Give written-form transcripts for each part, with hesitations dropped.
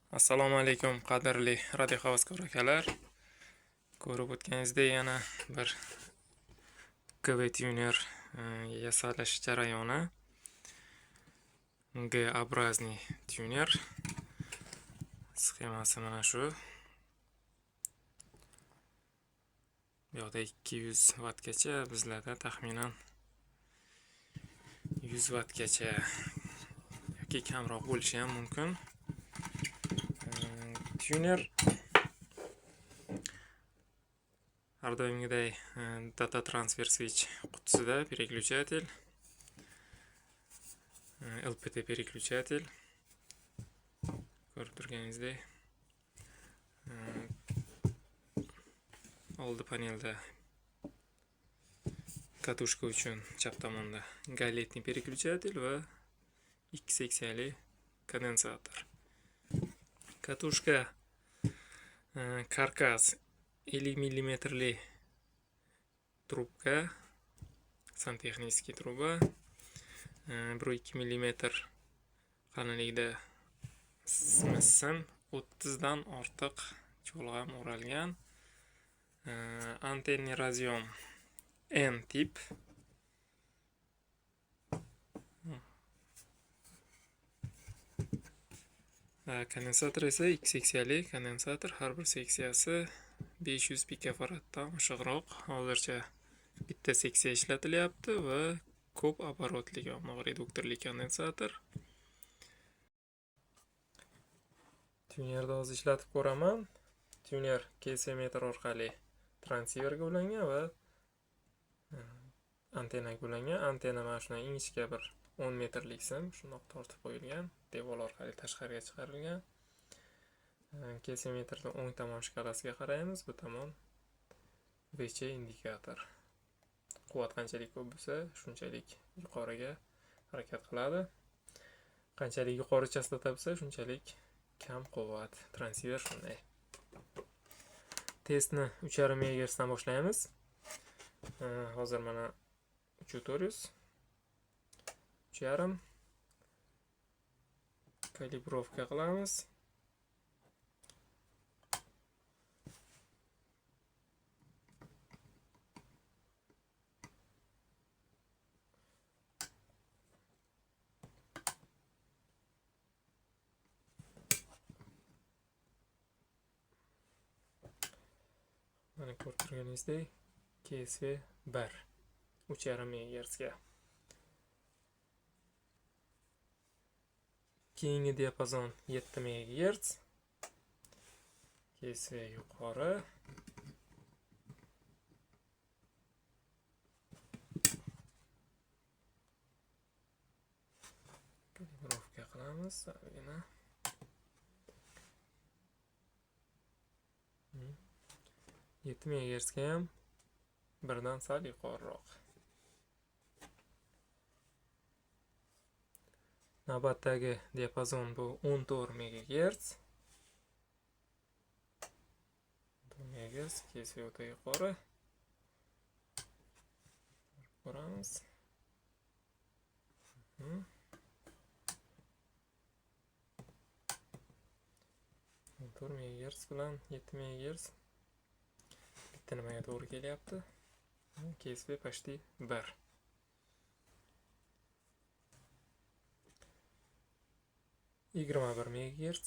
Assalomu alaykum qadrli radio havaskor akalar. Ko'rib o'tganingizdek yana bir KV tuner yasalash jarayoni. G образный tuner. Sxemasi mana shu. Bu yoqda 200 wattgacha, bizlarda taxminan 100 wattgacha yoki kamroq bo'lishi ham mumkin. Tuner har doimgidek data transfer switch qutisida переключатель, LPT переключатель. Ko'rib turganingizdek oldi panelda katushka uchun chap tomonda галетный переключатель va 2 seksiyali kondensator. Katushka karkas 50 миллиметрli trubka, santexniskiy truba, 1-2 millimetr qalinlikda sim 30 dan ortiq cho'lg'am o'ralgan, antenniy razyom N tip, kondensator esa 2 seksiyali kondensator, har bir seksiyasi 500 pikofaraddan oshiqroq. Hozircha bitta seksiya ishlatilyapti va ko'p оборотli reduktorli kondensator. Tunerda hozir ishlatib ko'raman. Tuner KSMeter orqali transverga ulangan va antenaga ulangan. Antena mana shunday ingichka bir 10 metrlik sim shundoq tortib qo'yilgan, devor orqali tashqariga chiqarilgan. KSMeterning o'ng tomon shkalasiga qaraymiz. Bu tomon VC indikator. Quvvat qanchalik ko'p bo'lsa, shunchalik yuqoriga harakat qiladi. Qanchalik yuqori chastota bo'lsa, shunchalik kam quvvat. Transfer shunday. Testni 3,5 MHz dan boshlaymiz. Hozir mana 3400, 3,5 kalibrovka qilamiz. Mana ko'rib turganingizdek KSV 1 3,5 MHz ga. Keyingi diapazon 7 MHz. KSV yuqori. Kalibrovka qilamiz. Salgina 7 MHz ga ham birdan sal yuqoriroq. Navbatdagi diapazon bu 14 MHz. 14 MHz KSV o'ta yuqori. Ko'ramiz. 14 MHz bilan 7 MHz bitta nimaga to'g'ri kelyapti? KSV почти 1. Yigirma 1 MHz.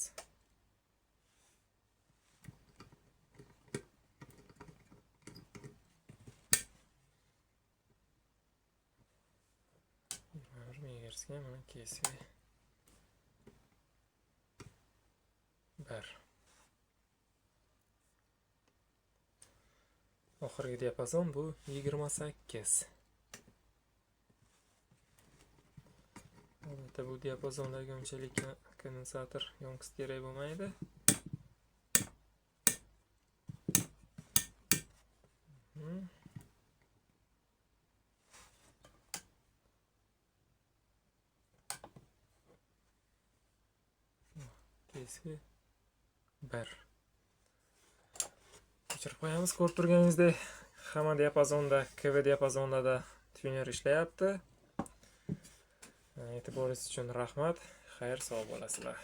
MHz ga mana KSV 1. Oxirgi diapazon bu 28. Albatta bu diapazondagi unchalik kondensator yong'isi kerak bo'lmaydi. KSV 1. O'chirib qo'yamiz. Ko'rib turganingizdek, hamma diapazonda, KV diapazonida tuner ishlayapti. E'tiboringiz uchun rahmat. Xayr, sog' bo'lasizlar.